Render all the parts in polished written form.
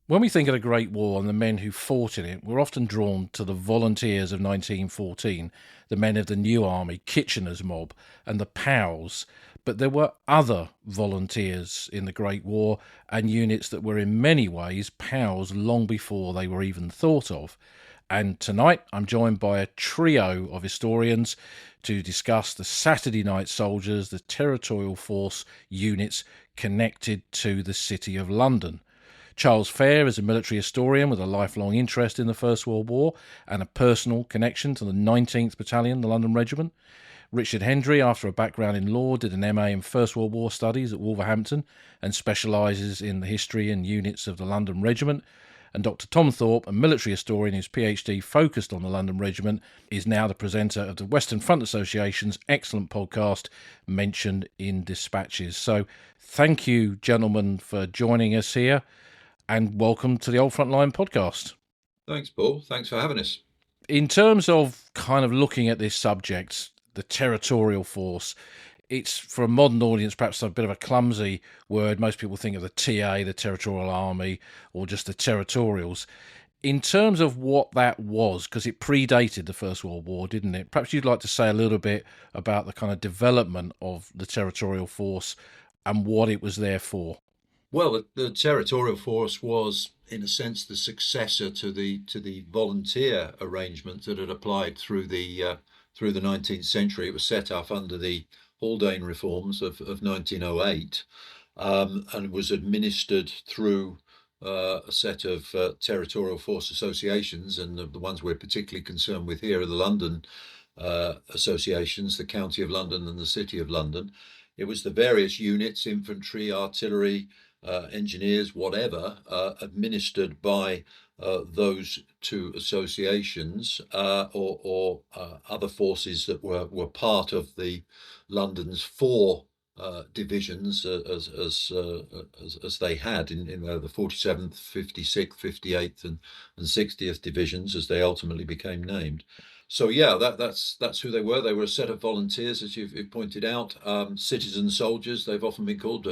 When we think of the Great War and the men who fought in it, we're often drawn to the volunteers of 1914, the men of the New Army, Kitchener's mob, and the POWs. But there were other volunteers in the Great War and units that were in many ways POWs long before they were even thought of. And tonight I'm joined by a trio of historians to discuss the Saturday Night Soldiers, the Territorial Force units connected to the City of London. Charles Fair is a military historian with a lifelong interest in the First World War and a personal connection to the 19th Battalion, the London Regiment. Richard Hendry, after a background in law, did an MA in First World War studies at Wolverhampton and specialises in the history and units of the London Regiment. And Dr. Tom Thorpe, a military historian whose PhD focused on the London Regiment, is now the presenter of the Western Front Association's excellent podcast mentioned in Dispatches. So thank you, gentlemen, for joining us here. And welcome to the Old Frontline podcast. Thanks, Paul. Thanks for having us. In terms of kind of looking at this subject, the Territorial Force, it's, for a modern audience, perhaps a bit of a clumsy word. Most people think of the TA, the Territorial Army, or just the Territorials. In terms of what that was, because it predated the First World War, didn't it? Perhaps you'd like to say a little bit about the kind of development of the Territorial Force and what it was there for. Well, the Territorial Force was, in a sense, the successor to the volunteer arrangement that had applied through the 19th century. It was set up under the Haldane reforms of 1908, and was administered through a set of Territorial Force associations, and the ones we're particularly concerned with here are the London associations, the County of London and the City of London. It was the various units, infantry, artillery, engineers, whatever, administered by those two associations or other forces that were part of the London's four divisions as they had in the 47th, 56th, 58th, and 60th divisions as they ultimately became named. So yeah, that's who they were. They were a set of volunteers, as you've pointed out, citizen soldiers. They've often been called,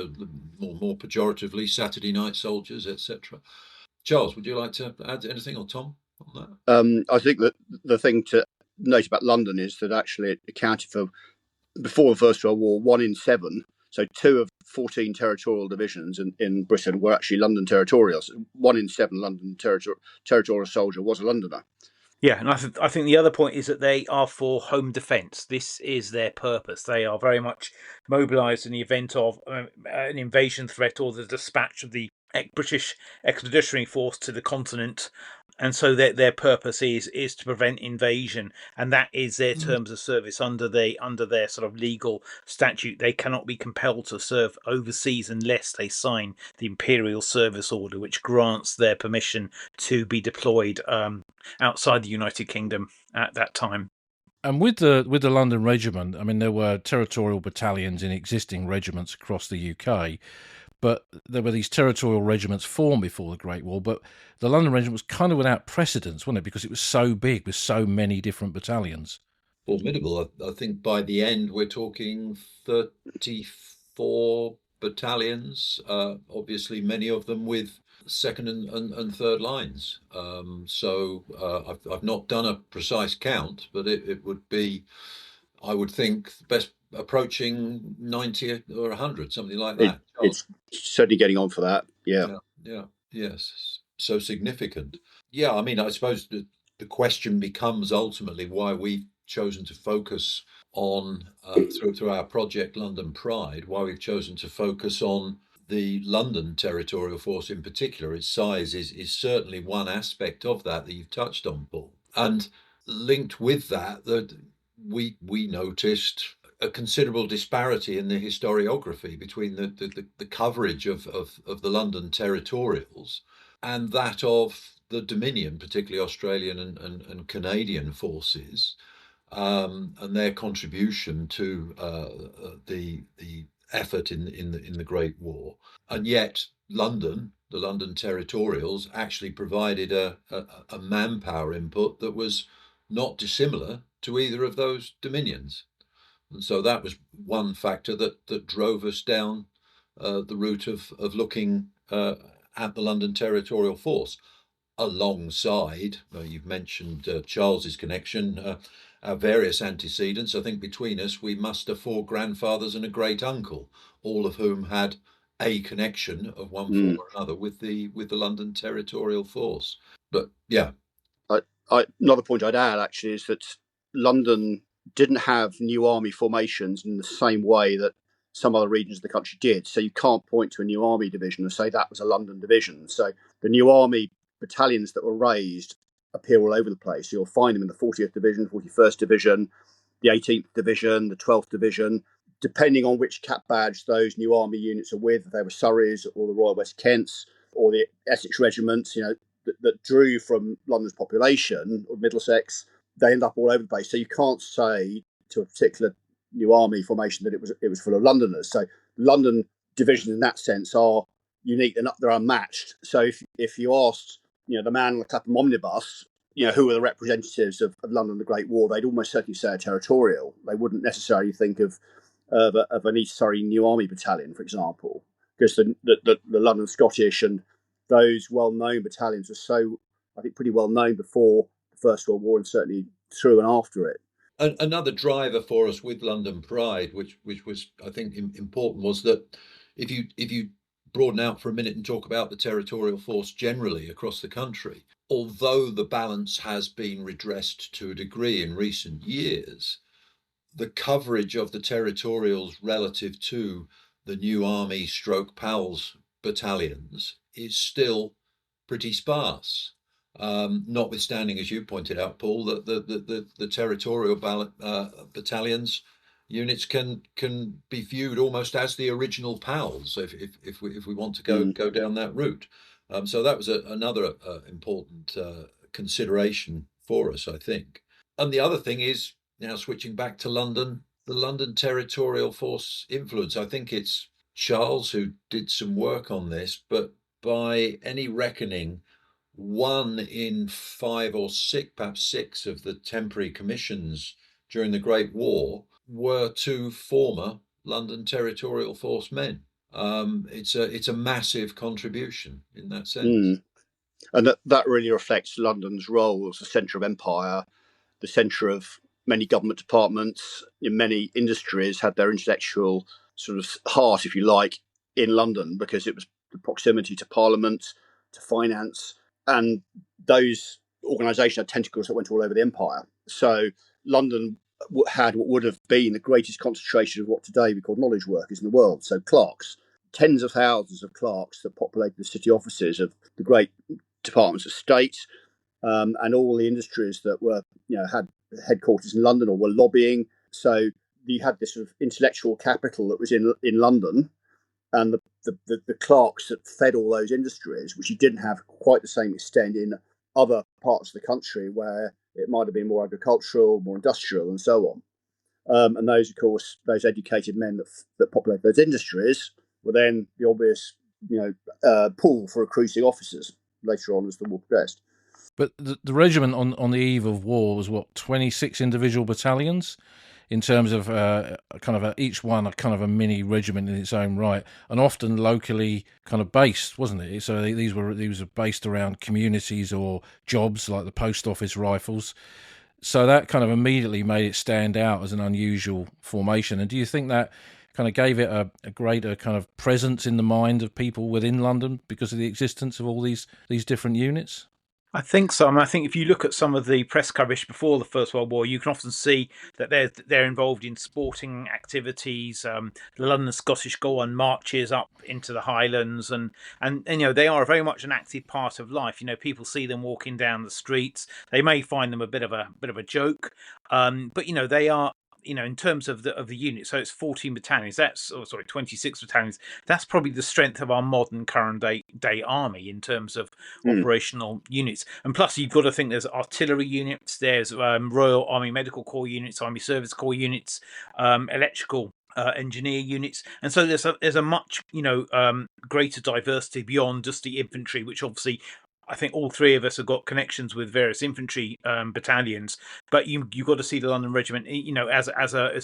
more pejoratively, Saturday night soldiers, etc. Charles, would you like to add anything, or Tom, on that? I think that the thing to note about London is that actually it accounted for, before the First World War, 1 in 7. So 2 of 14 territorial divisions in Britain were actually London Territorials. 1 in 7 London territorial soldier was a Londoner. Yeah, and I think the other point is that they are for home defence. This is their purpose. They are very much mobilised in the event of an invasion threat or the dispatch of the British Expeditionary Force to the continent. And so their purpose is to prevent invasion, and that is their terms of service under their sort of legal statute. They cannot be compelled to serve overseas unless they sign the Imperial Service Order, which grants their permission to be deployed outside the United Kingdom at that time. And with the London Regiment, I mean, there were territorial battalions in existing regiments across the UK. But there were these territorial regiments formed before the Great War, but the London Regiment was kind of without precedence, wasn't it? Because it was so big with so many different battalions. Formidable. I think by the end we're talking 34 battalions, obviously many of them with second and third lines. So I've not done a precise count, but it would be, I would think, best approaching 90 or 100, something like that. It's certainly getting on for that. Yeah. Yes. So significant. Yeah, I mean, I suppose the question becomes ultimately why we've chosen to focus on, through our project London Pride, why we've chosen to focus on the London Territorial Force in particular. Its size is certainly one aspect of that you've touched on, Paul. And linked with that we noticed a considerable disparity in the historiography between the coverage of the London Territorials and that of the Dominion, particularly Australian and Canadian forces, and their contribution to the effort in the Great War. And yet London, the London Territorials, actually provided a manpower input that was not dissimilar to either of those dominions. And so that was one factor that drove us down the route of looking at the London Territorial Force, alongside, you've mentioned Charles's connection, our various antecedents. I think between us we muster 4 grandfathers and a great uncle, all of whom had a connection of one form or another with the London Territorial Force. But yeah, another point I'd add actually is that London didn't have new army formations in the same way that some other regions of the country did. So you can't point to a new army division and say that was a London division. So the new army battalions that were raised appear all over the place. You'll find them in the 40th Division, 41st Division, the 18th Division, the 12th Division, depending on which cap badge those new army units are with, if they were Surreys or the Royal West Kents or the Essex regiments, that drew from London's population or Middlesex, they end up all over the place. So you can't say to a particular new army formation that it was full of Londoners. So London divisions in that sense are unique and they're unmatched. So if you asked, the man on the Clapham omnibus, who are the representatives of London in the Great War, they'd almost certainly say a territorial. They wouldn't necessarily think of an East Surrey New Army battalion, for example, because the London Scottish and those well-known battalions are so, I think, pretty well known before the First World War and certainly through and after it. Another driver for us with London Pride, which was, I think, important, was that if you broaden out for a minute and talk about the Territorial Force generally across the country, although the balance has been redressed to a degree in recent years, the coverage of the Territorials relative to the New Army / PALS battalions is still pretty sparse. Notwithstanding, as you pointed out, Paul, that the territorial battalions units can be viewed almost as the original PALs if we want to go down that route. So that was another important consideration for us, I think. And the other thing is, now switching back to London, the London Territorial Force influence. I think it's Charles who did some work on this, but by any reckoning, 1 in 5 or 6, perhaps 6 of the temporary commissions during the Great War were to former London Territorial Force men. It's a massive contribution in that sense. And that really reflects London's role as a centre of empire, the centre of many government departments. Many industries had their intellectual sort of heart, if you like, in London, because it was the proximity to Parliament, to finance, and those organisations had tentacles that went all over the empire. So London had what would have been the greatest concentration of what today we call knowledge workers in the world. So clerks, tens of thousands of clerks that populated the city offices of the great departments of state, and all the industries that were, had headquarters in London or were lobbying. So you had this sort of intellectual capital that was in London, and the clerks that fed all those industries, which you didn't have quite the same extent in other parts of the country where it might have been more agricultural, more industrial, and so on. And those, of course, those educated men that populated those industries were then the obvious, pool for recruiting officers later on as the war progressed. But the regiment on the eve of war was, 26 individual battalions, in terms of each one a kind of a mini regiment in its own right, and often locally kind of based, wasn't it? So these were based around communities or jobs, like the post office rifles. So that kind of immediately made it stand out as an unusual formation. And do you think that kind of gave it a greater kind of presence in the mind of people within London because of the existence of all these different units? I think so. I think if you look at some of the press coverage before the First World War, you can often see that they're involved in sporting activities. The London Scottish go on marches up into the Highlands, and they are very much an active part of life. People see them walking down the streets. They may find them a bit of a joke, but they are. In terms of the unit, so it's 14 battalions. 26 battalions. That's probably the strength of our modern current day army in terms of operational units. And plus, you've got to think there's artillery units, there's Royal Army Medical Corps units, Army Service Corps units, electrical engineer units, and so there's a much greater diversity beyond just the infantry, which obviously I think all three of us have got connections with various infantry battalions, but you've got to see the London Regiment, as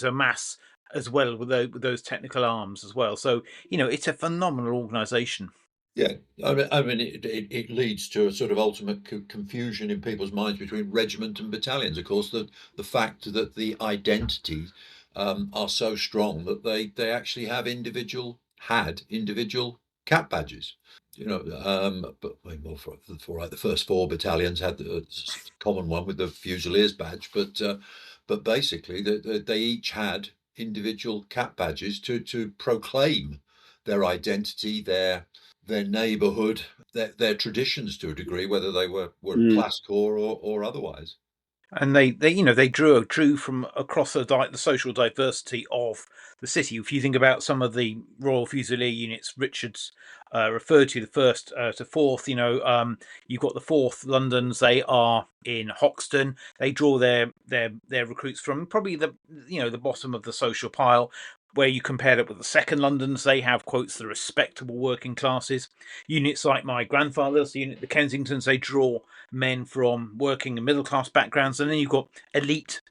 a mass as well with those technical arms as well. So it's a phenomenal organisation. Yeah, I mean, it leads to a sort of ultimate confusion in people's minds between regiment and battalions. Of course, the fact that the identities are so strong that they actually have individual cap badges. But I mean, more for like the first four battalions had the common one with the Fusiliers badge, but basically they each had individual cap badges to proclaim their identity, their neighbourhood, their traditions to a degree, whether they were class corps or otherwise. And they drew from across the social diversity of the city. If you think about some of the Royal Fusilier units, Richard's referred to the first to fourth. You've got the fourth Londons. They are in Hoxton. They draw their recruits from probably the bottom of the social pile. Where you compare it with the second Londons, they have quotes the respectable working classes. Units like my grandfather's unit, the Kensingtons, they draw men from working and middle class backgrounds, and then you've got elite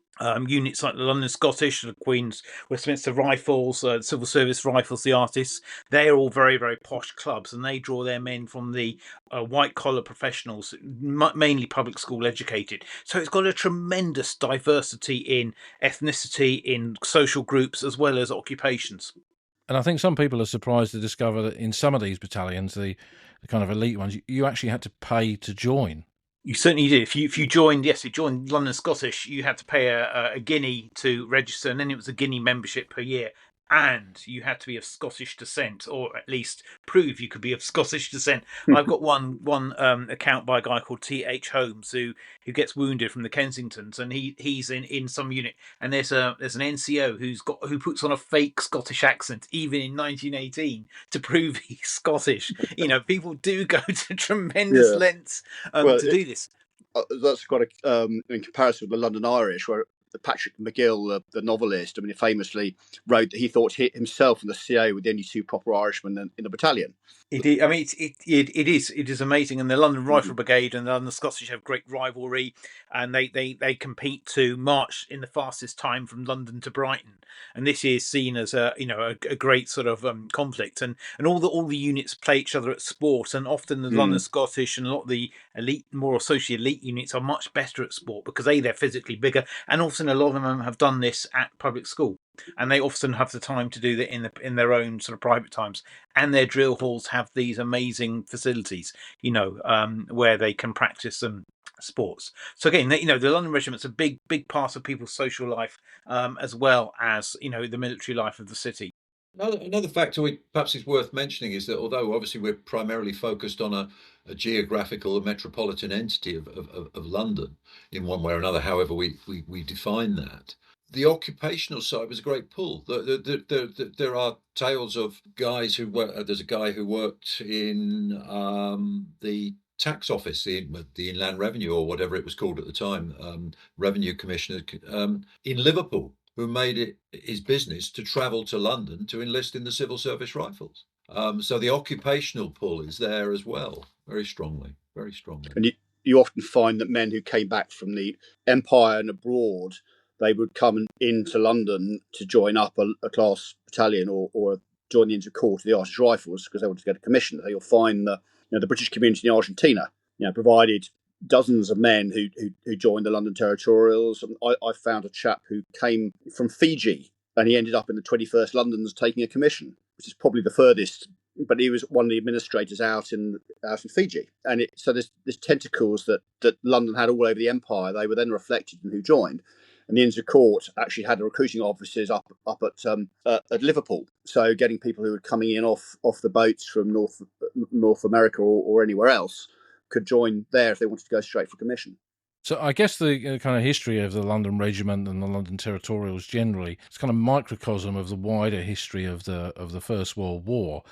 units like the London Scottish, the Queen's Westminster Rifles, the Civil Service Rifles, the Artists. They're all very, very posh clubs, and they draw their men from the white collar professionals, mainly public school educated. So it's got a tremendous diversity in ethnicity, in social groups, as well as occupations. And I think some people are surprised to discover that in some of these battalions, the kind of elite ones, you actually had to pay to join. You certainly did. If you joined, yes, you joined London Scottish, you had to pay a guinea to register, and then it was a guinea membership per year. And you had to be of Scottish descent, or at least prove you could be of Scottish descent. I've got one account by a guy called T.H. Holmes who gets wounded from the Kensingtons, and he's in some unit, and there's an NCO who puts on a fake Scottish accent even in 1918 to prove he's Scottish. People do go to tremendous lengths to do this. That's got in comparison with the London Irish, where Patrick McGill, the novelist, he famously wrote that he thought he himself and the CA were the only two proper Irishmen in the battalion. It is amazing, and the London Rifle Brigade and the London Scottish have great rivalry, and they compete to march in the fastest time from London to Brighton, and this is seen as a great sort of conflict, and all the units play each other at sport, and often the London Scottish and a lot of the elite, more associate elite units are much better at sport because they're physically bigger, and often a lot of them have done this at public school. And they often have the time to do that in their own sort of private times. And their drill halls have these amazing facilities, where they can practice some sports. So again, the London Regiment's a big part of people's social life, as well as the military life of the city. Another factor perhaps is worth mentioning is that although obviously we're primarily focused on a geographical, a metropolitan entity of London in one way or another, however we define that, the occupational side was a great pull. There are tales of guys who work. There's a guy who worked in the tax office, the Inland Revenue or whatever it was called at the time, Revenue Commissioner in Liverpool, who made it his business to travel to London to enlist in the Civil Service Rifles. So the occupational pull is there as well, very strongly. And you often find that men who came back from the Empire and abroad, they would come into London to join up a class battalion or join the Inter-Corps to the Artists Rifles because they wanted to get a commission. So you'll find the British community in Argentina, provided dozens of men who joined the London Territorials. And I found a chap who came from Fiji and he ended up in the 21st Londons taking a commission, which is probably the furthest. But he was one of the administrators out in Fiji, and so there's tentacles that London had all over the empire. They were then reflected in who joined. And the Inter-Corps actually had recruiting offices up at Liverpool. So getting people who were coming in off the boats from North America or anywhere else could join there if they wanted to go straight for commission. So I guess the kind of history of the London Regiment and the London Territorials generally, it's kind of microcosm of the wider history of the First World War.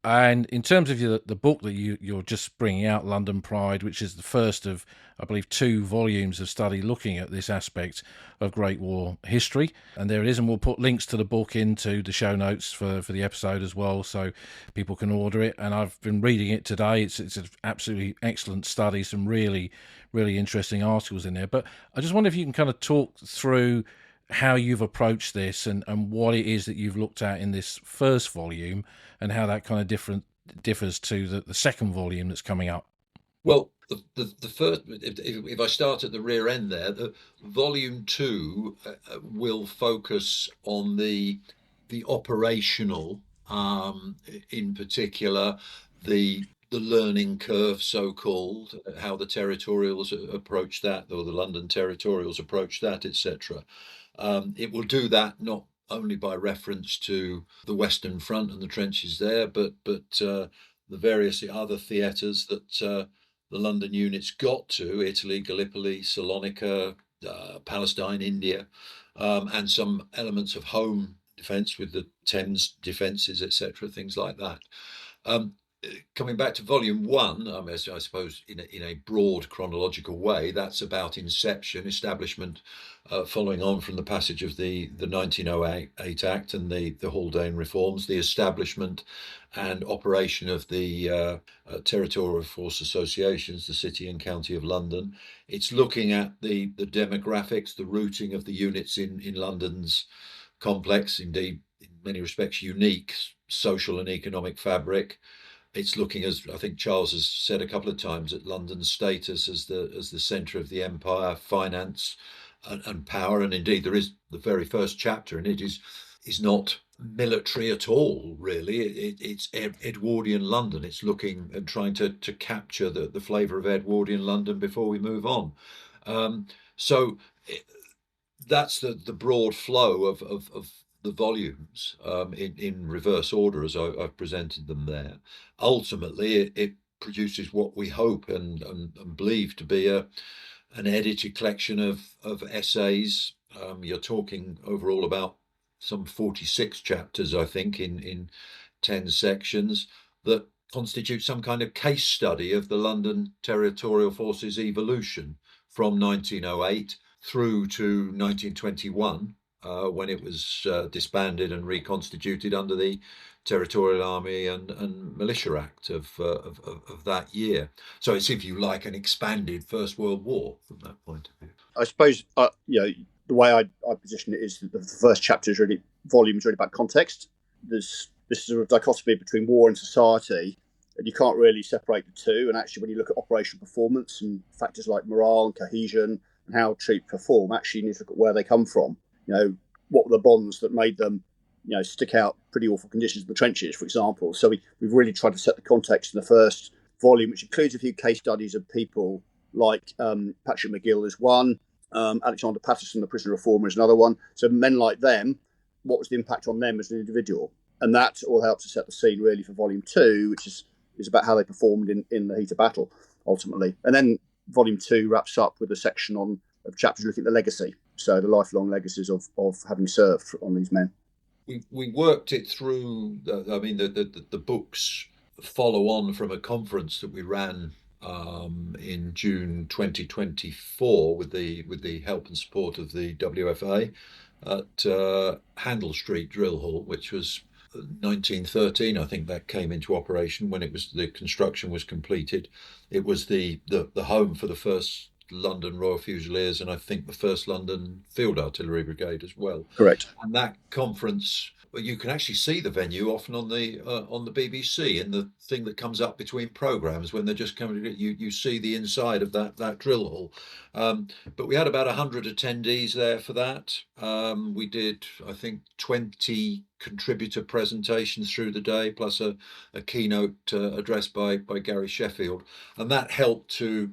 And in terms of the book that you're just bringing out, London Pride, which is the first of, I believe, 2 volumes of study looking at this aspect of Great War history. And there it is, and we'll put links to the book into the show notes for the episode as well, so people can order it. And I've been reading it today. It's an absolutely excellent study, some really, really interesting articles in there. But I just wonder if you can kind of talk through how you've approached this and what it is that you've looked at in this first volume and how that kind of differs to the second volume that's coming up? Well, the first, if I start at the rear end there, the volume 2 will focus on the operational, in particular, the learning curve, so called, how the Territorials approach that, or the London Territorials approach that, etc. It will do that not only by reference to the Western Front and the trenches there, but the various other theatres that the London units got to: Italy, Gallipoli, Salonika, Palestine, India, and some elements of home defence with the Thames defences, etc., things like that. Coming back to volume 1, I suppose in a broad chronological way, that's about inception, establishment, following on from the passage of the 1908 Act and the Haldane reforms, the establishment and operation of the Territorial Force associations, the City and County of London. It's looking at the demographics, the routing of the units in London's complex, indeed in many respects unique social and economic fabric. It's looking, as I think Charles has said a couple of times, at London's status as the centre of the empire, finance and power. And indeed, there is the very first chapter, and it is not military at all, really. It's Edwardian London. It's looking and trying to capture the flavour of Edwardian London before we move on. So that's the broad flow of the volumes, in reverse order as I've presented them there. Ultimately, it produces what we hope and believe to be an edited collection of essays. You're talking overall about some 46 chapters, I think, in 10 sections that constitute some kind of case study of the London Territorial Force's evolution from 1908 through to 1921, when it was disbanded and reconstituted under the Territorial Army and Militia Act of that year. So it's, if you like, an expanded First World War from that point of view. I suppose the way I position it is that the first chapter is really, volume is really about context. There's this sort of dichotomy between war and society, and you can't really separate the two. And actually, when you look at operational performance and factors like morale and cohesion and how troops perform, actually you need to look at where they come from. What were the bonds that made them, stick out pretty awful conditions in the trenches, for example. So we've really tried to set the context in the first volume, which includes a few case studies of people like Patrick McGill is one, Alexander Patterson, the prisoner reformer, is another one. So men like them, what was the impact on them as an individual? And that all helps to set the scene really for volume 2, which is about how they performed in the heat of battle, ultimately. And then volume 2 wraps up with a section of chapters looking at the legacy. So the lifelong legacies of having served on these men. We worked it through. The books follow on from a conference that we ran in June 2024 with the help and support of the WFA at Handel Street Drill Hall, which was 1913. I think that came into operation when the construction was completed. It was the home for the first London Royal Fusiliers, and I think the first London Field Artillery Brigade as well. Correct. And that conference, you can actually see the venue often on the BBC in the thing that comes up between programmes when they're just coming. You see the inside of that drill hall. But we had about 100 attendees there for that. We did, I think, 20 contributor presentations through the day, plus a keynote address by Gary Sheffield, and that helped to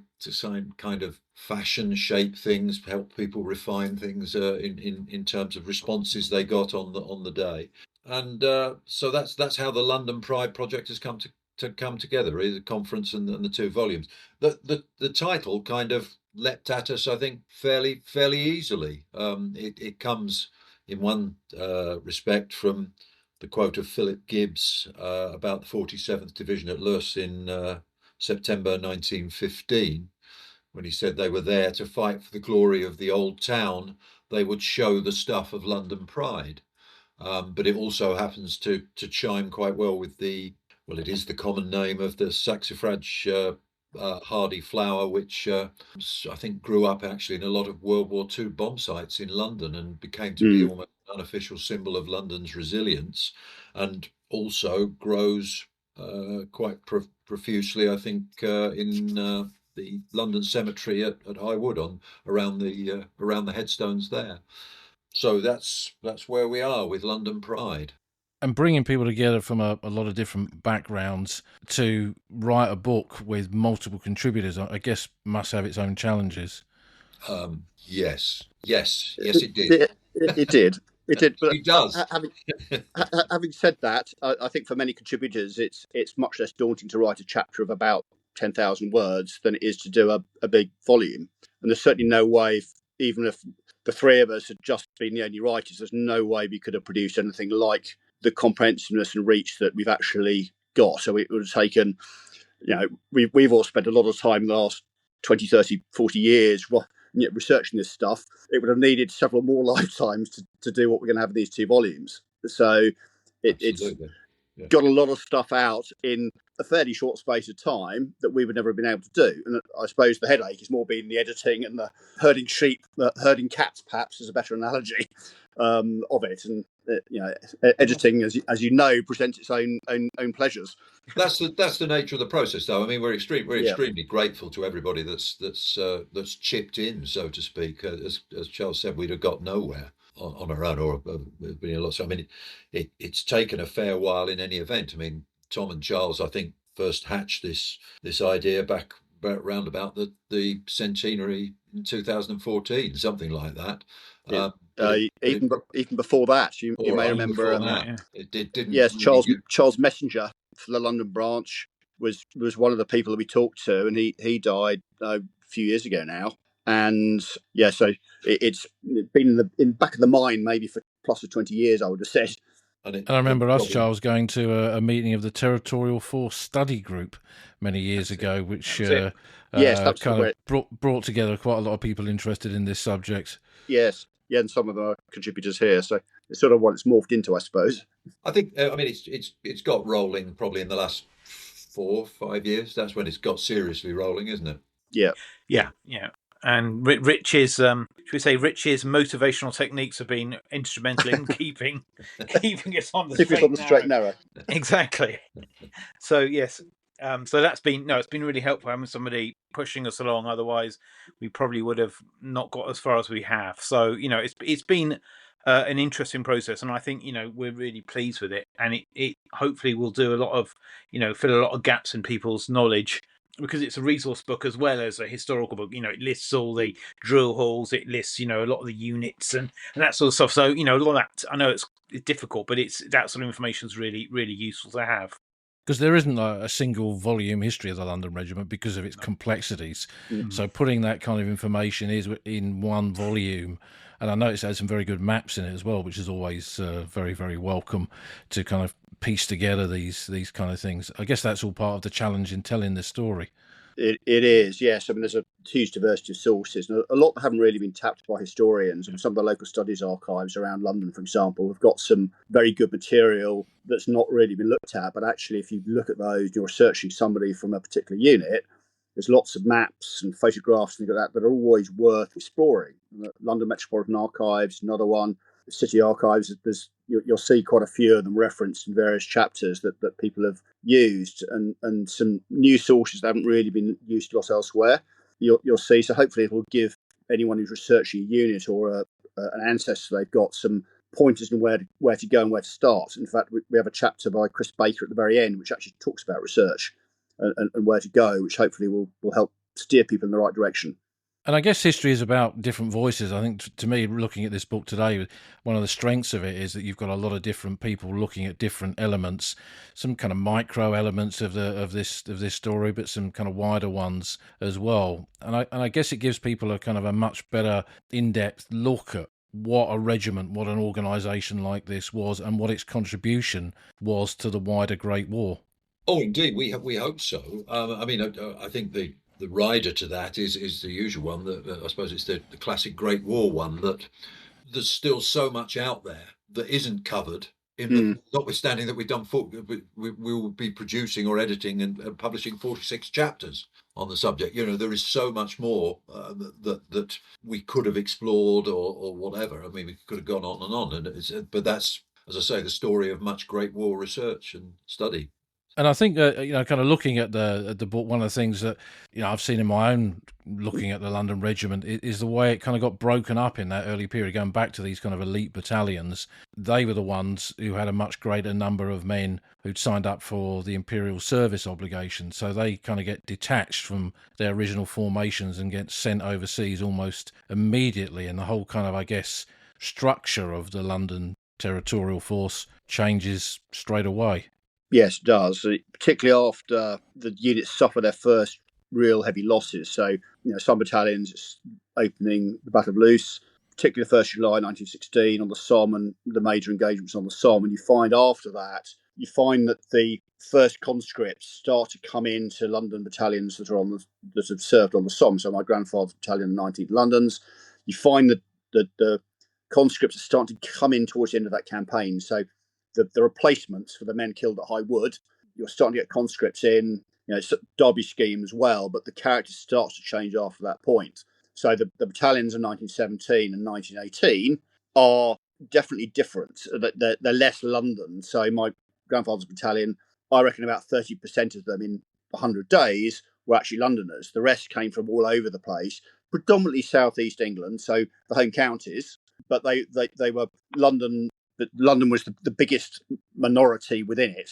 kind of fashion, shape things, help people refine things in terms of responses they got on the day. And so that's how the London Pride project has come together, is a conference and the 2 volumes. The title kind of leapt at us, I think, fairly easily. It comes in one respect from the quote of Philip Gibbs about the 47th Division at Loos in September 1915, when he said they were there to fight for the glory of the old town. They would show the stuff of London Pride. But it also happens to chime quite well with it is the common name of the saxifrage hardy flower, which I think grew up actually in a lot of World War II bomb sites in London and became to be almost an unofficial symbol of London's resilience, and also grows quite profusely, I think, in the London Cemetery at High Wood around the headstones there. So that's where we are with London Pride. And bringing people together from a lot of different backgrounds to write a book with multiple contributors, I guess, must have its own challenges. Yes, it did. It did. It did. But It does. Having said that, I think for many contributors, it's much less daunting to write a chapter of about 10,000 words than it is to do a big volume. And there's certainly no way, even if the three of us had just been the only writers, there's no way we could have produced anything like the comprehensiveness and reach that we've actually got. So it would have taken, we've all spent a lot of time in the last 20, 30, 40 years researching this stuff. It would have needed several more lifetimes to do what we're going to have in these two volumes. So it's got a lot of stuff out in a fairly short space of time that we would never have been able to do. And I suppose the headache is more being the editing and the herding sheep, herding cats, perhaps, is a better analogy of it. And editing, as you know, presents its own pleasures. That's the nature of the process, though. I mean, we're extremely grateful to everybody that's chipped in, so to speak. As Charles said, we'd have got nowhere on our own, or been a lot. So I mean, it's taken a fair while in any event. I mean, Tom and Charles, I think, first hatched this idea back round about the centenary in 2014, something like that. Yeah. Even before that, you may remember. It didn't. Yes, Charles Messenger for the London branch was one of the people that we talked to, and he died a few years ago now. And yeah, so it's been in back of the mind maybe for plus of 20 years, I would have said. And I remember us, Charles, going to a meeting of the Territorial Force study group many years ago, which brought together quite a lot of people interested in this subject. Yes, yeah, and some of our contributors here. So it's sort of what it's morphed into, I suppose. I think, I mean, it's got rolling probably in the last 4 or 5 years. That's when it's got seriously rolling, isn't it? Yeah. And Rich's, should we say, Rich's motivational techniques have been instrumental in keeping us on the straight and narrow. Exactly. So yes, so that's been it's been really helpful having somebody pushing us along. Otherwise, we probably would have not got as far as we have. So it's been an interesting process, and I think we're really pleased with it, and it hopefully will do a lot of fill a lot of gaps in people's knowledge. Because it's a resource book as well as a historical book. It lists all the drill halls, it lists, a lot of the units and that sort of stuff. So, a lot of that, I know it's difficult, but that sort of information is really, really useful to have. Because there isn't a single volume history of the London Regiment because of its complexities. Mm-hmm. So putting that kind of information is in one volume. And I noticed it had some very good maps in it as well, which is always very, very welcome to kind of piece together these kind of things. I guess that's all part of the challenge in telling this story. It is, yes. I mean, there's a huge diversity of sources, and a lot that haven't really been tapped by historians. And some of the local studies archives around London, for example, have got some very good material that's not really been looked at. But actually, if you look at those, you're researching somebody from a particular unit, there's lots of maps and photographs and things like that that are always worth exploring. The London Metropolitan Archives, another one. The City Archives, you'll see quite a few of them referenced in various chapters that people have used, and some new sources that haven't really been used a lot elsewhere. You'll see. So hopefully it will give anyone who's researching a unit or an ancestor they've got some pointers in where to go and where to start. In fact, we have a chapter by Chris Baker at the very end which actually talks about research and where to go, which hopefully will help steer people in the right direction. And I guess history is about different voices. I think, to me, looking at this book today, one of the strengths of it is that you've got a lot of different people looking at different elements, some kind of micro elements of this story, but some kind of wider ones as well. And I guess it gives people a kind of a much better in-depth look at what a regiment, what an organisation like this was, and what its contribution was to the wider Great War. Oh, indeed, we hope so. I think the rider to that is the usual one. That I suppose it's the classic Great War one, that there's still so much out there that isn't covered. Notwithstanding that we will be producing or editing and publishing 46 chapters on the subject. There is so much more that we could have explored or whatever. I mean, we could have gone on and on. But that's, as I say, the story of much Great War research and study. And I think kind of looking at the book, one of the things that I've seen in my own looking at the London Regiment is the way it kind of got broken up in that early period, going back to these kind of elite battalions. They were the ones who had a much greater number of men who'd signed up for the Imperial service obligation, so they kind of get detached from their original formations and get sent overseas almost immediately, and the whole kind of, I guess, structure of the London Territorial Force changes straight away. Yes, it does, particularly after the units suffer their first real heavy losses. So, some battalions, it's opening the Battle of Loos, particularly the 1st July 1916 on the Somme, and the major engagements on the Somme. And you find after that, that the first conscripts start to come into London battalions that have served on the Somme. So my grandfather's battalion, the 19th Londons. You find that the conscripts are starting to come in towards the end of that campaign. So the replacements for the men killed at High Wood, you're starting to get conscripts in, it's a Derby scheme as well, but the character starts to change after that point. So the battalions in 1917 and 1918 are definitely different. They're less London. So my grandfather's battalion, I reckon about 30% of them in 100 days were actually Londoners. The rest came from all over the place, predominantly southeast England, so the home counties, but they were London. But London was the biggest minority within it.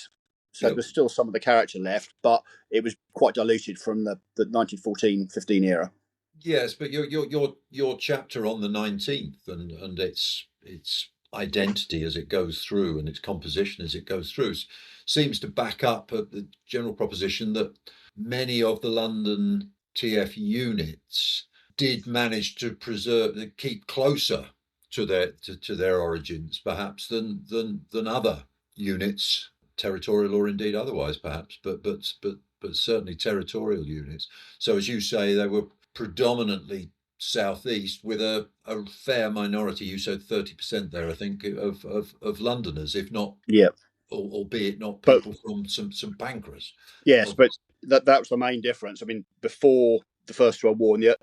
So there's still some of the character left, but it was quite diluted from the 1914-15 era. Yes, but your chapter on the 19th and its identity as it goes through and its composition as it goes through seems to back up the general proposition that many of the London TF units did manage to keep closer to their origins, perhaps than other units, territorial or indeed otherwise, perhaps, but certainly territorial units. So, as you say, they were predominantly southeast, with a fair minority. You said 30% there, I think, of Londoners, if not, albeit not people from St Pancras. Yes, but that was the main difference. I mean, before the First World War, and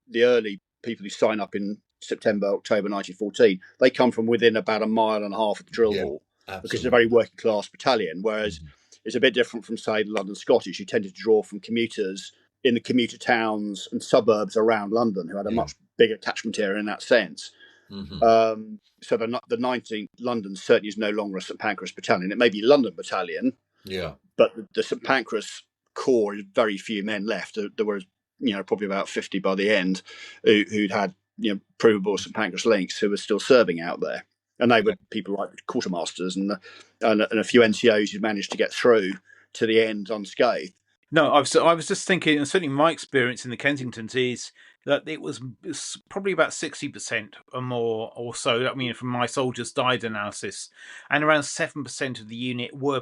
the early people who sign up in September, October 1914, they come from within about a mile and a half of the drill hall, because it's a very working class battalion, whereas it's a bit different from, say, the London Scottish, who tended to draw from commuters in the commuter towns and suburbs around London, who had a much bigger catchment area in that sense. So the 19th London certainly is no longer a St Pancras battalion. It may be London battalion, but the St Pancras corps, very few men left. There were probably about 50 by the end who'd had provable St Pancras links, who were still serving out there, and they were people like quartermasters and a few NCOs who managed to get through to the end unscathed. No, I was just thinking, and certainly my experience in the Kensingtons is that it was probably about 60% or more or so. I mean, from my soldiers died analysis, and around 7% of the unit were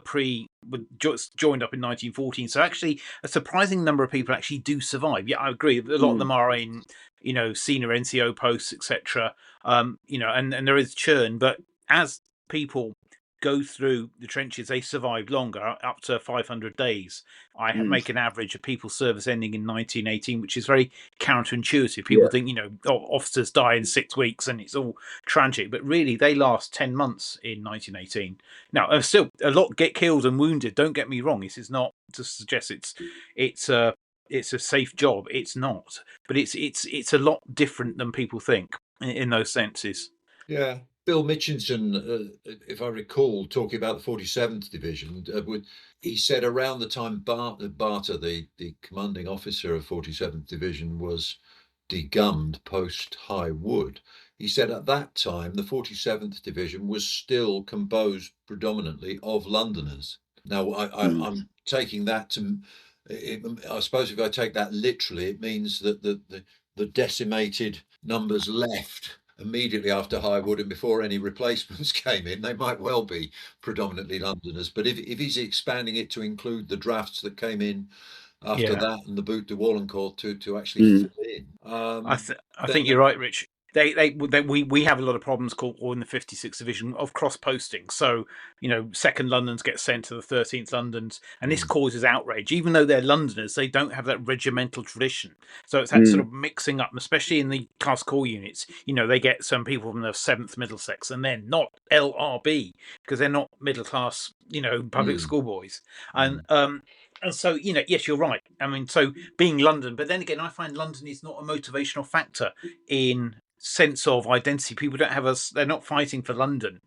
just joined up in 1914. So actually, a surprising number of people actually do survive. Yeah, I agree. A lot of them are in, senior NCO posts, etc. And there is churn, but as people go through the trenches, they survive longer, up to 500 days. I make an average of people service ending in 1918, which is very counterintuitive. People think, officers die in 6 weeks and it's all tragic, but really they last 10 months in 1918. Now, still a lot get killed and wounded. Don't get me wrong. This is not to suggest it's a safe job. It's not, but it's a lot different than people think in those senses. Yeah. Bill Mitchinson, if I recall, talking about the 47th Division, he said around the time Barter, the commanding officer of 47th Division, was degummed post High Wood, he said at that time the 47th Division was still composed predominantly of Londoners. Now, I'm taking that to, I suppose if I take that literally, it means that the decimated numbers left immediately after High Wood and before any replacements came in, they might well be predominantly Londoners. But if he's expanding it to include the drafts that came in after that and the Boute de Wallencourt to actually fit in, I think you're right, Rich. we have a lot of problems called, or in the 56th Division, of cross posting. So, 2nd Londons get sent to the 13th Londons, and this causes outrage. Even though they're Londoners, they don't have that regimental tradition. So it's that sort of mixing up, especially in the class corps units. They get some people from the 7th Middlesex, and they're not LRB because they're not middle class, public school boys. And so, yes, you're right. I mean, so being London, but then again, I find London is not a motivational factor in sense of identity. People don't have they're not fighting for London,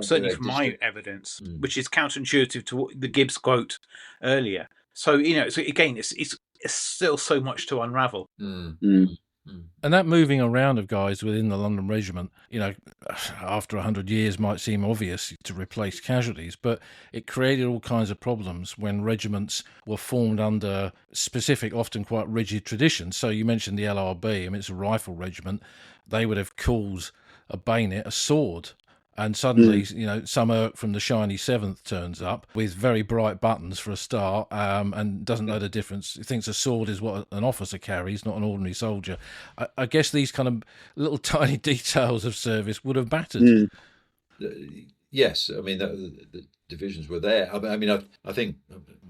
certainly from my evidence, which is counterintuitive to the Gibbs quote earlier. So, so again, it's still so much to unravel. And that moving around of guys within the London Regiment, after 100 years might seem obvious to replace casualties, but it created all kinds of problems when regiments were formed under specific, often quite rigid traditions. So you mentioned the LRB, it's a rifle regiment. They would have called a bayonet a sword. And suddenly, some Irk from the shiny 7th turns up with very bright buttons for a start, and doesn't know the difference. He thinks a sword is what an officer carries, not an ordinary soldier. I guess these kind of little tiny details of service would have mattered. Yes, I mean, the divisions were there. I think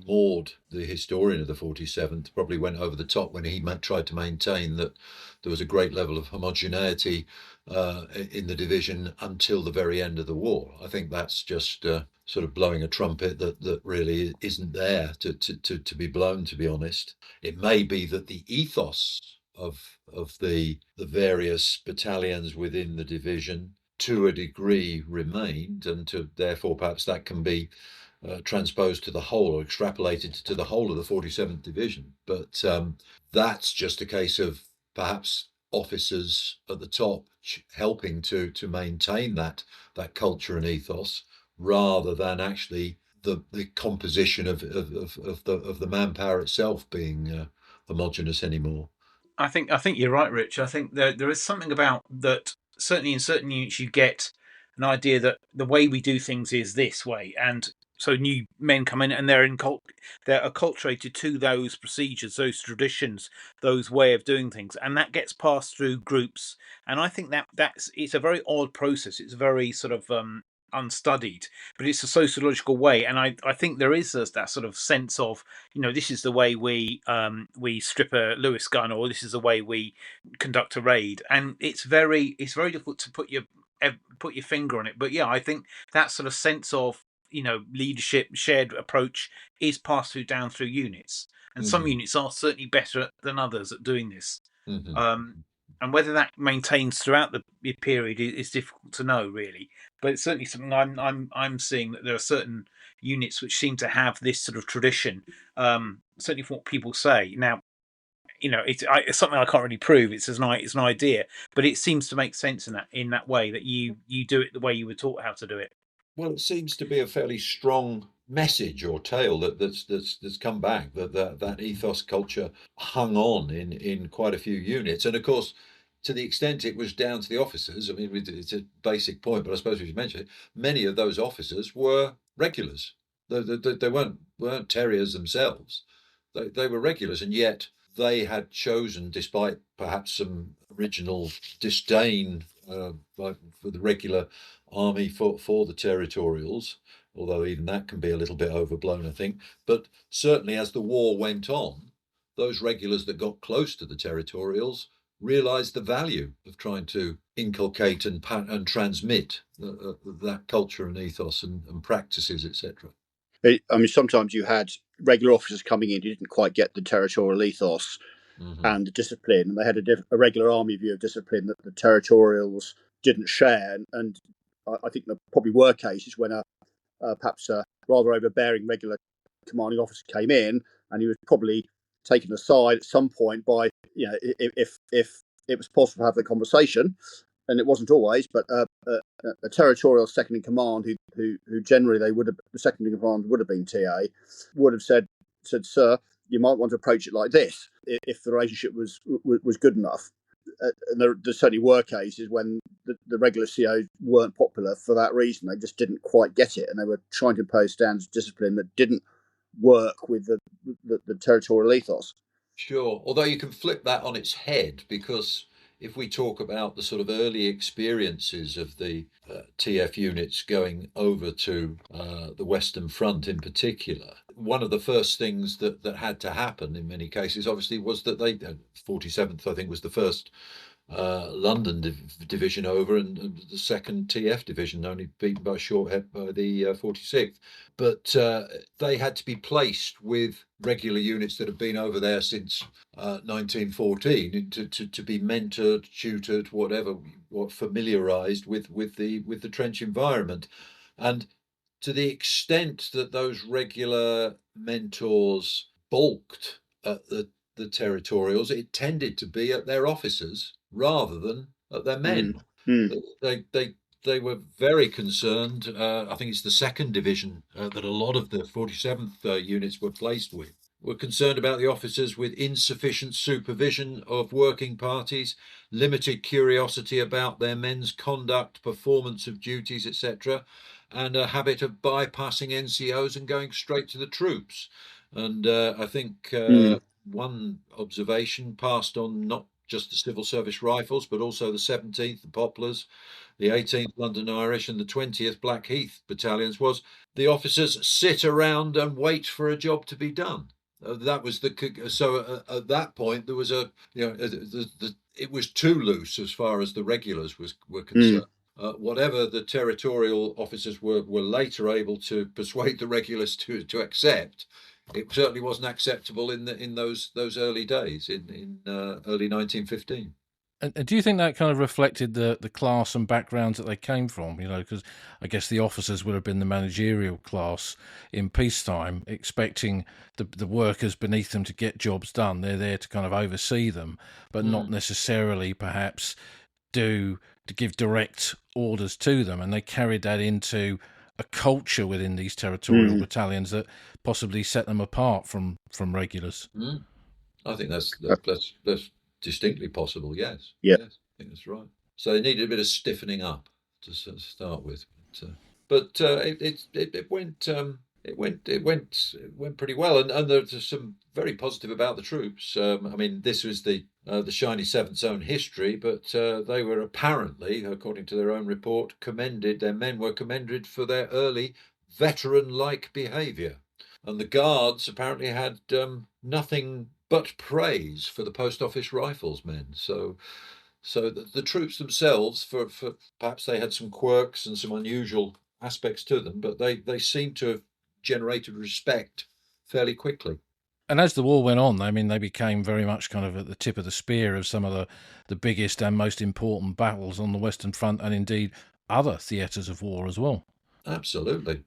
Maud, the historian of the 47th, probably went over the top when he tried to maintain that there was a great level of homogeneity in the division until the very end of the war. I think that's just sort of blowing a trumpet that really isn't there to be blown, to be honest. It may be that the ethos of the various battalions within the division to a degree remained, and therefore perhaps that can be transposed to the whole or extrapolated to the whole of the 47th Division. But that's just a case of perhaps officers at the top helping to maintain that culture and ethos, rather than actually the composition of the manpower itself being homogenous anymore. I think you're right, Rich. I think there is something about that. Certainly, in certain units, you get an idea that the way we do things is this way, and so new men come in and they're acculturated to those procedures, those traditions, those way of doing things, and that gets passed through groups. And I think it's a very odd process. It's very sort of unstudied, but it's a sociological way, and I think there is that sort of sense of this is the way we strip a Lewis gun, or this is the way we conduct a raid, and it's very difficult to put your finger on it. But yeah, I think that sort of sense of leadership, shared approach is passed down through units, and some units are certainly better than others at doing this. And whether that maintains throughout the period is difficult to know, really. But it's certainly something I'm seeing, that there are certain units which seem to have this sort of tradition. Certainly from what people say. Now, it's something I can't really prove. It's an idea, but it seems to make sense in that way, that you do it the way you were taught how to do it. Well, it seems to be a fairly strong message or tale that's come back, that ethos culture hung on in quite a few units. And of course, to the extent it was down to the officers, I mean, it's a basic point, but I suppose we should mention it, many of those officers were regulars. They weren't terriers themselves. They were regulars, and yet they had chosen, despite perhaps some original disdain for the regular army for the Territorials, although even that can be a little bit overblown, I think. But certainly as the war went on, those regulars that got close to the Territorials realised the value of trying to inculcate and transmit that culture and ethos and practices, etc. I mean, sometimes you had regular officers coming in who didn't quite get the territorial ethos and the discipline, and they had a regular army view of discipline that the Territorials didn't share. And I think there probably were cases when perhaps a rather overbearing regular commanding officer came in, and he was probably taken aside at some point by, if it was possible to have the conversation, and it wasn't always, but a territorial second in command who generally the second in command would have been TA, would have said, sir, you might want to approach it like this if the relationship was good enough. And there certainly were cases when the regular COs weren't popular for that reason. They just didn't quite get it, and they were trying to impose standards of discipline that didn't work with the territorial ethos. Sure, although you can flip that on its head, because if we talk about the sort of early experiences of the TF units going over to the Western Front in particular, one of the first things that had to happen in many cases, obviously, was that they 47th, I think, was the first London division over, and the second TF division, only beaten by shorthead by the 46th. But they had to be placed with regular units that have been over there since 1914 to be mentored, tutored, whatever, familiarised with the trench environment. And to the extent that those regular mentors balked at the Territorials, it tended to be at their officers rather than at their men. They were very concerned. I think it's the second division that a lot of the 47th units were placed with. Were concerned about the officers with insufficient supervision of working parties, limited curiosity about their men's conduct, performance of duties, etc., and a habit of bypassing NCOs and going straight to the troops. And I think one observation passed on not just the Civil Service Rifles, but also the 17th, the Poplars, the 18th London Irish, and the 20th Blackheath battalions was the officers sit around and wait for a job to be done. That was at that point there was it was too loose as far as the regulars were concerned. Whatever the territorial officers were later able to persuade the regulars to accept, it certainly wasn't acceptable in those early days in early 1915. And do you think that kind of reflected the class and backgrounds that they came from? Because I guess the officers would have been the managerial class in peacetime, expecting the workers beneath them to get jobs done. They're there to kind of oversee them, but not necessarily perhaps to give direct orders to them. And they carried that into a culture within these territorial battalions that possibly set them apart from regulars. I think that's distinctly possible. Yes. Yeah. Yes, I think that's right. So they needed a bit of stiffening up to start with, but it went pretty well, and there's some very positive about the troops. I mean, this was the Shiny Seventh's own history, but they were apparently, according to their own report, commended. Their men were commended for their early veteran-like behaviour, and the Guards apparently had nothing but praise for the Post Office Rifles men. So the troops themselves, for perhaps they had some quirks and some unusual aspects to them, but they seem to have generated respect fairly quickly. And as the war went on, I mean, they became very much kind of at the tip of the spear of some of the biggest and most important battles on the Western Front, and indeed other theatres of war as well. Absolutely.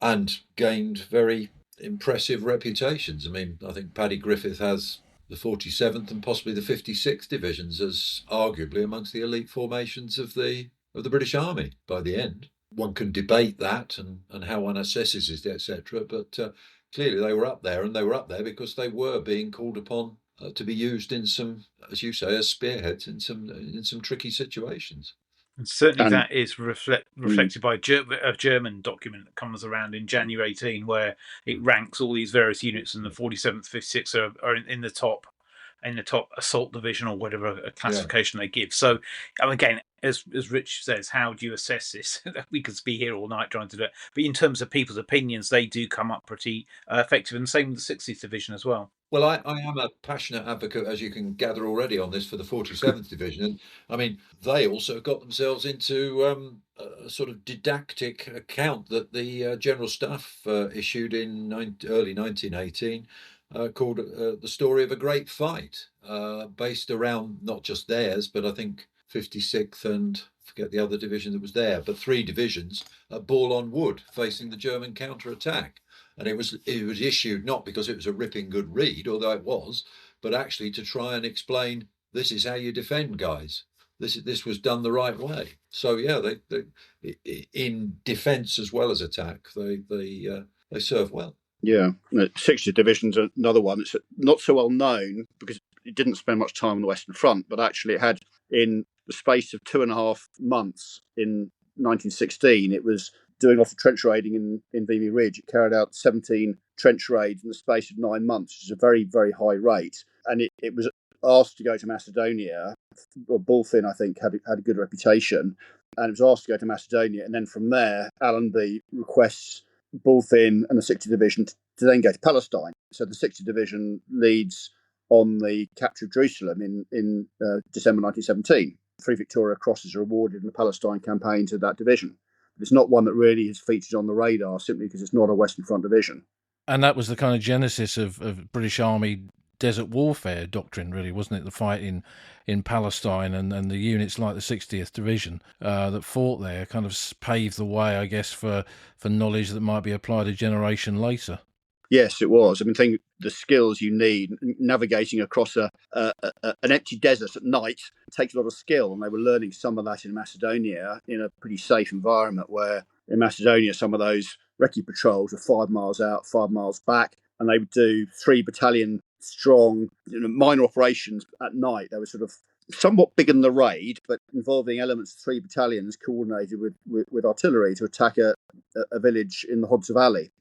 And gained very impressive reputations. I mean, I think Paddy Griffith has the 47th and possibly the 56th divisions as arguably amongst the elite formations of the British Army by the end. One can debate that and how one assesses it, etc. But clearly they were up there, and they were up there because they were being called upon to be used in some, as you say, as spearheads in some tricky situations. And certainly that is reflected by a German document that comes around in January 18, where it ranks all these various units, and the 47th, 56th are in the top assault division or whatever classification they give. So, again, as Rich says, how do you assess this? We could be here all night trying to do it. But in terms of people's opinions, they do come up pretty effective, and same with the 60th division as well. Well, I am a passionate advocate, as you can gather already, on this for the 47th Division. And I mean, they also got themselves into a sort of didactic account that the General Staff issued in early 1918 called The Story of a Great Fight, based around not just theirs, but I think 56th and forget the other division that was there, but 3 divisions at Ball on Wood facing the German counterattack. And it was issued not because it was a ripping good read, although it was, but actually to try and explain, this is how you defend, guys. This was done the right way. So yeah, they in defence as well as attack, they serve well. Yeah, 60th Division's another one. It's not so well known because it didn't spend much time on the Western Front, but actually it had, in the space of 2.5 months in 1916, it was doing lots of trench raiding in Vimy Ridge. It carried out 17 trench raids in the space of 9 months, which is a very, very high rate. And it was asked to go to Macedonia. Well, Bullfin, I think, had a good reputation, and it was asked to go to Macedonia. And then from there, Allenby requests Bullfin and the 60th Division to then go to Palestine. So the 60th Division leads on the capture of Jerusalem in December 1917. 3 Victoria Crosses are awarded in the Palestine campaign to that division. But it's not one that really has featured on the radar, simply because it's not a Western Front division. And that was the kind of genesis of British Army desert warfare doctrine, really, wasn't it? The fight in Palestine and the units like the 60th Division that fought there kind of paved the way, I guess, for knowledge that might be applied a generation later. Yes, it was. I mean, think the skills you need navigating across an empty desert at night takes a lot of skill, and they were learning some of that in Macedonia in a pretty safe environment. Where in Macedonia, some of those recce patrols were 5 miles out, 5 miles back, and they would do 3 battalion strong minor operations at night. They were sort of somewhat bigger than the raid, but involving elements of 3 battalions coordinated with artillery to attack a village in the Hodza Valley,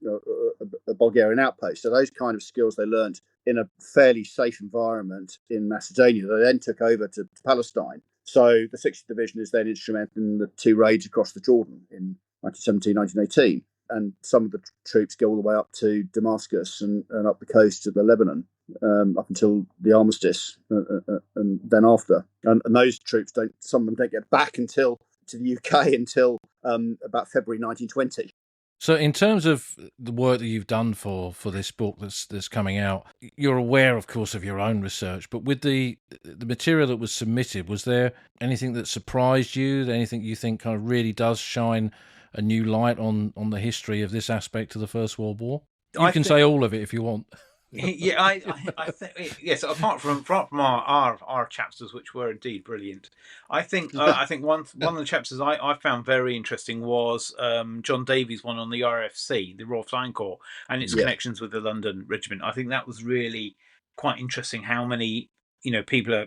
a Bulgarian outpost. So those kind of skills they learned in a fairly safe environment in Macedonia. They then took over to Palestine. So the 60th Division is then instrumental in the 2 raids across the Jordan in 1917, 1918. And some of the troops go all the way up to Damascus and up the coast of the Lebanon, up until the armistice, and then after. And those troops some of them don't get back to the UK until about February 1920. So in terms of the work that you've done for this book that's coming out, you're aware, of course, of your own research, but with the material that was submitted, was there anything that surprised you, anything you think kind of really does shine a new light on the history of this aspect of the First World War? You can say all of it if you want. Yeah, I think yes. Apart from our chapters, which were indeed brilliant, I think one of the chapters I found very interesting was John Davies' one on the RFC, the Royal Flying Corps, and its connections with the London Regiment. I think that was really quite interesting. How many people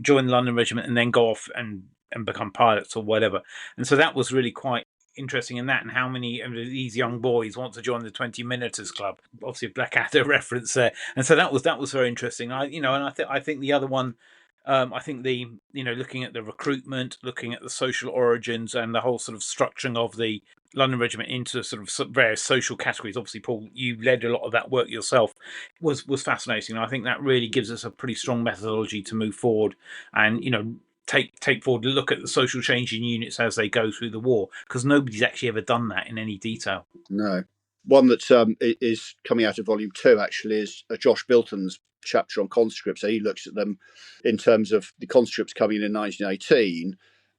join the London Regiment and then go off and become pilots or whatever, and so that was really quite interesting in that, and how many of these young boys want to join the 20 Minuters Club. Obviously a Blackadder reference there, and so that was very interesting. I think the other one, I think the looking at the recruitment, looking at the social origins, and the whole sort of structuring of the London Regiment into sort of various social categories. Obviously, Paul, you led a lot of that work yourself. Was fascinating. And I think that really gives us a pretty strong methodology to move forward, and take forward a look at the social change in units as they go through the war, because nobody's actually ever done that in any detail. No. One that is coming out of volume 2 actually is Josh Bilton's chapter on conscripts. So he looks at them in terms of the conscripts coming in 1918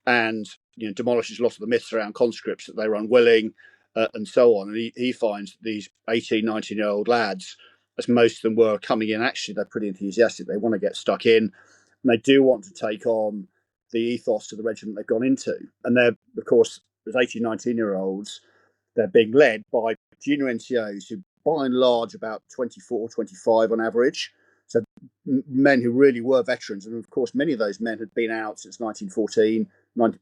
and demolishes a lot of the myths around conscripts, that they were unwilling and so on. And he finds these 18, 19-year-old lads, as most of them were coming in, actually they're pretty enthusiastic. They want to get stuck in, and they do want to take on the ethos of the regiment they've gone into. And they're, of course, as 18, 19-year-olds, they're being led by junior NCOs who, by and large, about 24, 25 on average. So men who really were veterans. And, of course, many of those men had been out since 1914,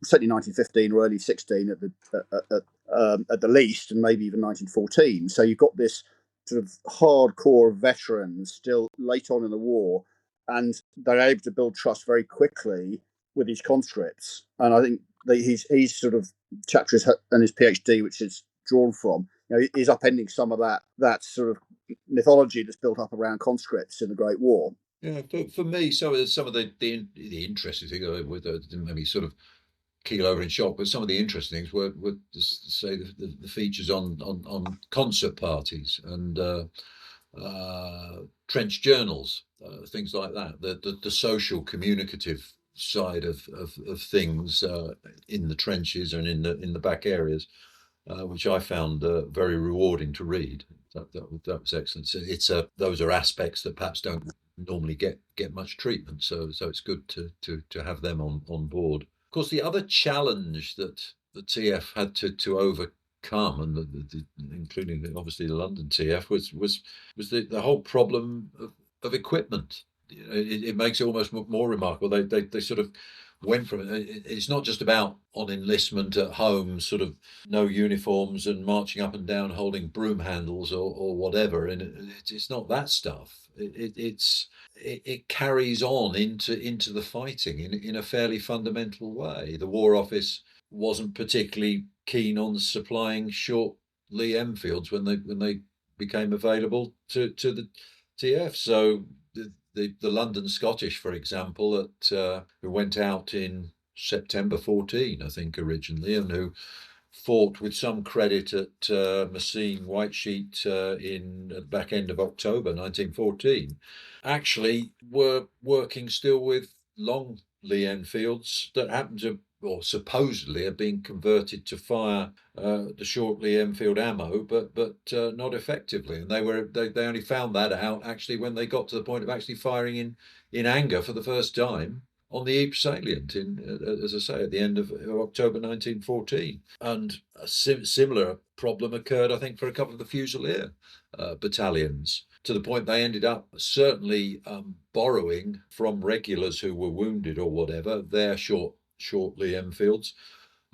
certainly 1915 or early 16 at the least, and maybe even 1914. So you've got this sort of hardcore veterans still late on in the war, and they're able to build trust very quickly with his conscripts. And I think he's sort of chapters and his PhD, which is drawn from, is upending some of that sort of mythology that's built up around conscripts in the Great War. Yeah, for me, some of the interesting things with maybe sort of keel over in shock, but some of the interesting things were say the features on concert parties and trench journals, things like that. The social communicative side of things in the trenches and in the back areas, which I found very rewarding to read. That was excellent. So those are aspects that perhaps don't normally get much treatment. So it's good to have them on board. Of course, the other challenge that the TF had to overcome, and including obviously the London TF, was the whole problem of equipment. It makes it almost more remarkable. They sort of went from it's not just about on enlistment at home, sort of no uniforms and marching up and down holding broom handles or whatever, and it's not that stuff. It carries on into the fighting in a fairly fundamental way. The War Office wasn't particularly keen on supplying short Lee Enfields when they became available to the TF. So the London Scottish, for example, who went out in September 14, I think, originally, and who fought with some credit at Messines White Sheet in the back end of October 1914, actually were working still with long Lee Enfields that happened to, or supposedly, are being converted to fire the short Lee Enfield ammo, but not effectively. And they only found that out actually when they got to the point of actually firing in anger for the first time on the Ypres salient as I say, at the end of October 1914. And a similar problem occurred, I think, for a couple of the Fusilier battalions, to the point they ended up certainly borrowing from regulars who were wounded or whatever their short Lee Enfields,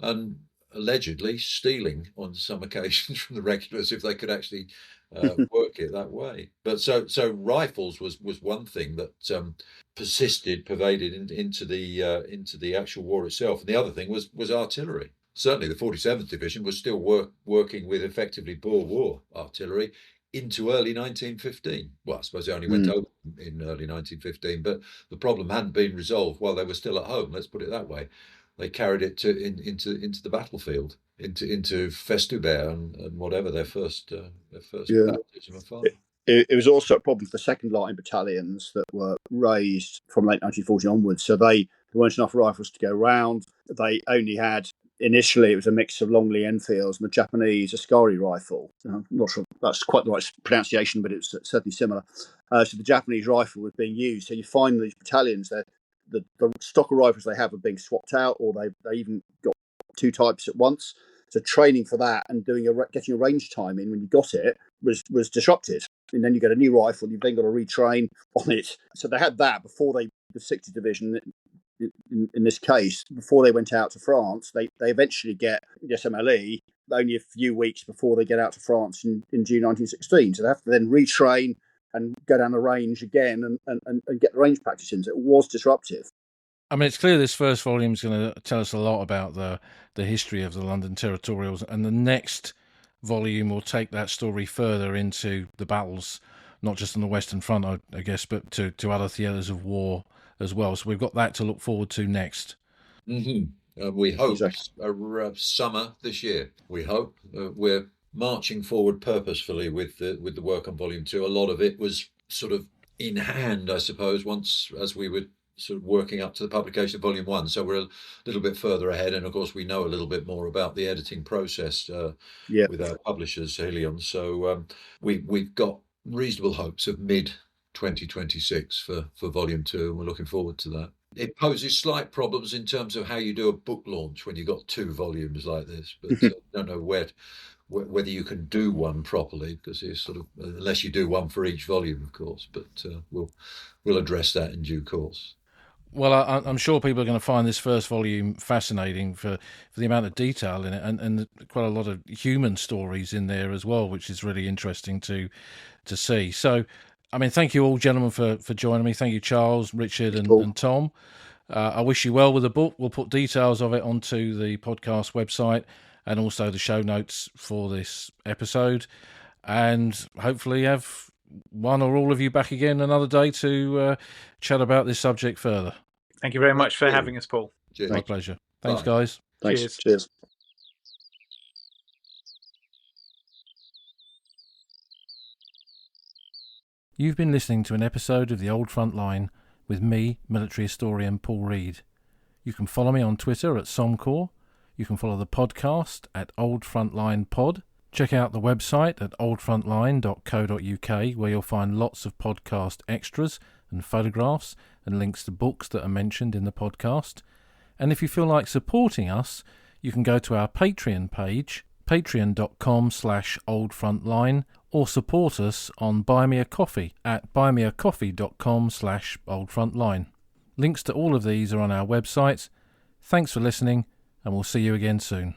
and allegedly stealing on some occasions from the regulars if they could actually work it that way. But so rifles was one thing that pervaded into the actual war itself, and the other thing was artillery. Certainly, the 47th Division was still working with effectively Boer War artillery into early 1915. Well, I suppose they only went over in early 1915, but the problem hadn't been resolved while they were still at home. Let's put it that way. They carried it into the battlefield, into Festubert and whatever their first baptism of fire. It was also a problem for the second line battalions that were raised from late 1940 onwards. So there weren't enough rifles to go round. They only had, initially, it was a mix of long Lee Enfields and the Japanese Ascari rifle. I'm not sure that's quite the right pronunciation, but it's certainly similar. So the Japanese rifle was being used. So you find these battalions, the stock of rifles they have are being swapped out, or they even got two types at once. So training for that and getting a range time in when you got it was disrupted. And then you get a new rifle, you've then got to retrain on it. So they had that before the 60th Division, in this case, before they went out to France. They eventually get the SMLE only a few weeks before they get out to France in June 1916. So they have to then retrain and go down the range again and get the range practice in. So it was disruptive. I mean, it's clear this first volume is going to tell us a lot about the history of the London Territorials, and the next volume will take that story further into the battles, not just on the Western Front, I guess, but to other theatres of war as well. So we've got that to look forward to next. Mm-hmm. We hope summer this year. We hope we're marching forward purposefully with the work on Volume 2. A lot of it was sort of in hand, I suppose, once as we were sort of working up to the publication of Volume 1. So we're a little bit further ahead, and of course we know a little bit more about the editing process with our publishers, Helion. So we've got reasonable hopes of mid-2026 for Volume 2, and we're looking forward to that. It poses slight problems in terms of how you do a book launch when you've got 2 volumes like this, but I don't know whether you can do one properly, because it's sort of, unless you do one for each volume, of course, but we'll address that in due course. Well, I'm sure people are going to find this first volume fascinating for the amount of detail in it, and quite a lot of human stories in there as well, which is really interesting to see. So, I mean, thank you all, gentlemen, for joining me. Thank you, Charles, Richard, and Tom. I wish you well with the book. We'll put details of it onto the podcast website and also the show notes for this episode, and hopefully have one or all of you back again another day to chat about this subject further. Thank you very much for having us, Paul. Cheers. My pleasure. Thanks, Bye. guys. Thanks. Cheers. You've been listening to an episode of The Old Front Line with me, military historian Paul Reed. You can follow me on Twitter at Somcor. You can follow the podcast at Old Frontline Pod. Check out the website at oldfrontline.co.uk, where you'll find lots of podcast extras and photographs and links to books that are mentioned in the podcast. And if you feel like supporting us, you can go to our Patreon page, patreon.com/oldfrontline, or support us on Buy Me a Coffee at buymeacoffee.com/oldfrontline. Links to all of these are on our website, Thanks for listening, and we'll see you again soon.